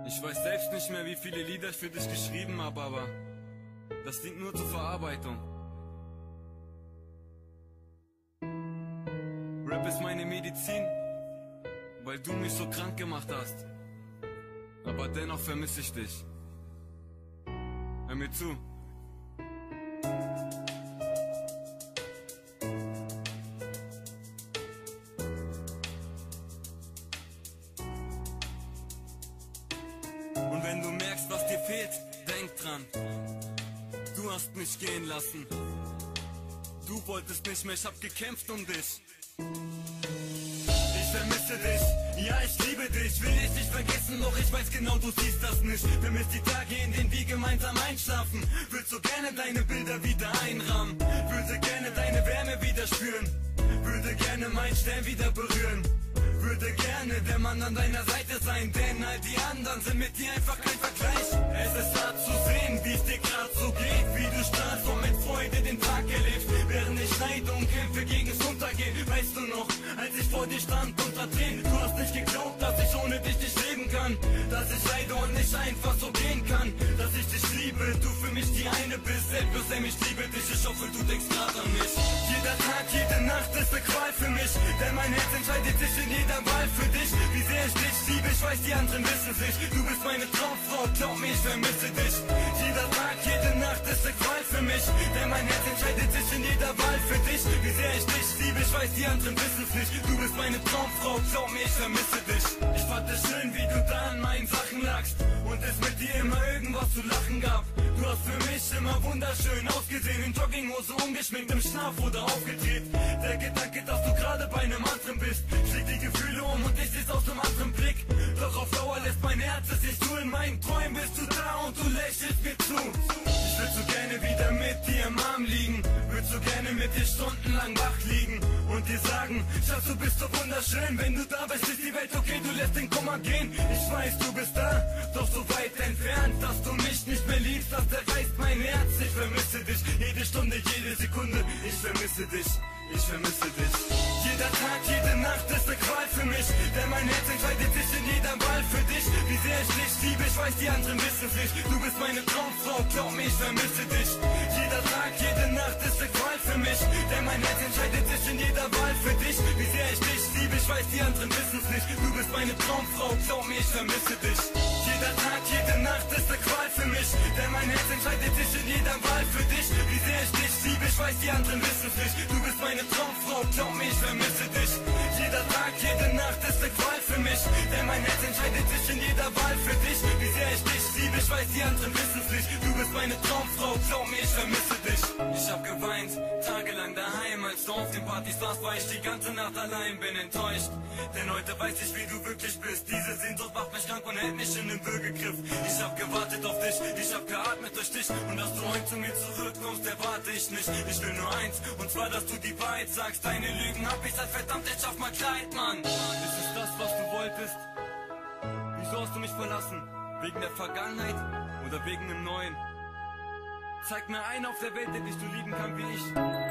Ich weiß selbst nicht mehr, wie viele Lieder ich für dich geschrieben habe, aber das dient nur zur Verarbeitung. Rap ist meine Medizin, weil du mich so krank gemacht hast. Aber dennoch vermisse ich dich. Hör mir zu. Und wenn du merkst, was dir fehlt, denk dran. Du hast mich gehen lassen. Du wolltest nicht mehr, ich hab gekämpft um dich. Ich vermisse dich, ja ich liebe dich. Will ich nicht vergessen, doch ich weiß genau, du siehst das nicht. Vermisst die Tage, in denen wir gemeinsam einschlafen. Würd so gerne deine Bilder wieder einrahmen. Würde gerne deine Wärme wieder spüren. Würde gerne meinen Stern wieder berühren. Würde gerne der Mann an deiner Seite sein, denn all die anderen sind mit dir einfach kein Vergleich. Es ist hart zu sehen, wie es dir grad so geht, wie du strahlst und mit Freude den Tag erlebst, während ich leide und kämpfe gegen's Untergehen. Weißt du noch, als ich vor dir stand unter Tränen, du hast nicht geglaubt, dass ich ohne dich nicht leben kann, dass ich leide und nicht einfach so gehen kann, dass ich dich liebe, du für mich die eine bist, selbst ich liebe dich, ich hoffe du denkst grad an mich. Jeder Tag, jede Nacht ist eine Qual für mich, denn mein Herz entscheidet sich in jeder Wahl für dich. Wie sehr ich dich liebe, ich weiß, die anderen wissen es nicht. Du bist meine Traumfrau, glaub mir, ich vermisse dich. Jeder Tag, jede Nacht ist eine Qual für mich, denn mein Herz entscheidet sich in jeder Wahl für dich. Wie sehr ich dich liebe, ich weiß, die anderen wissen es nicht. Du bist meine Traumfrau, glaub mir, ich vermisse dich. Ich fand es schön, wie du da an meinen Sachen lagst und es mit dir immer irgendwas zu lachen gab. Du hast für mich immer wunderschön ausgesehen, in Jogginghose, ungeschminkt, im Schlaf oder aufgedreht. Der Gedanke, dass du gerade bei einem anderen bist, schlägt die Gefühle um und ich seh's aus einem anderen Blick. Doch auf Dauer lässt mein Herz es nicht zu, in meinen Träumen bist du da und du lächelst mir zu. Ich würd so gerne wieder mit dir im Arm liegen, würd so gerne mit dir stundenlang wach liegen und dir sagen, Schatz, du bist so wunderschön, wenn du da bist, ist die Welt okay, du lässt den Kummer gehen. Ich weiß, du bist da, doch so weit entfernt, dass du mich nicht mehr liebst, das zerreißt mein Herz. Ich vermisse dich, jede Stunde, jede Sekunde, ich vermisse dich, ich vermisse dich. Jeder Tag, jede Nacht ist eine Qual für mich, denn mein Herz entscheidet sich in jeder Wahl für dich. Wie sehr ich dich liebe, ich weiß, die anderen wissen es nicht. Du bist meine Traumfrau, glaub mir, ich vermisse dich. Jeder Tag, jede Nacht ist eine Qual für mich, denn mein Herz entscheidet sich in jeder Wahl für dich. Wie sehr ich dich liebe, ich weiß, die anderen wissen es nicht. Du bist meine Traumfrau, glaub mir, ich vermisse dich. Jeder Tag, jede Nacht ist eine Qual für mich, denn mein Herz entscheidet sich in jeder Wahl für dich. Wie sehr ich dich liebe, ich weiß, die anderen wissen es nicht. Du bist meine Traumfrau, glaub mir, ich vermisse dich. Jeder Tag, jede Nacht ist eine Qual für mich, denn mein Herz entscheidet sich in jeder Wahl für dich. Wie sehr ich dich liebe, ich weiß, die anderen wissen es nicht. Du bist meine Traumfrau, glaub mir, ich vermisse dich. Ich hab geweint, tagelang daheim, als du auf den Partys warst, war ich die ganze Nacht allein, bin enttäuscht. Denn heute weiß ich, wie du wirklich bist. Diese Sehnsucht macht mich krank und hält mich in den Würgegriff. Ich hab gewartet auf dich, ich hab geatmet durch dich, und dass du heute zu mir zurückkommst, erwarte ich nicht. Ich will nur eins, und zwar, dass du die Wahrheit sagst. Deine Lügen hab ich seit verdammt, jetzt schaff mal Kleid, Mann. Ist es das, was du wolltest? Wieso hast du mich verlassen? Wegen der Vergangenheit oder wegen dem Neuen? Zeig mir einen auf der Welt, der dich so lieben kann wie ich.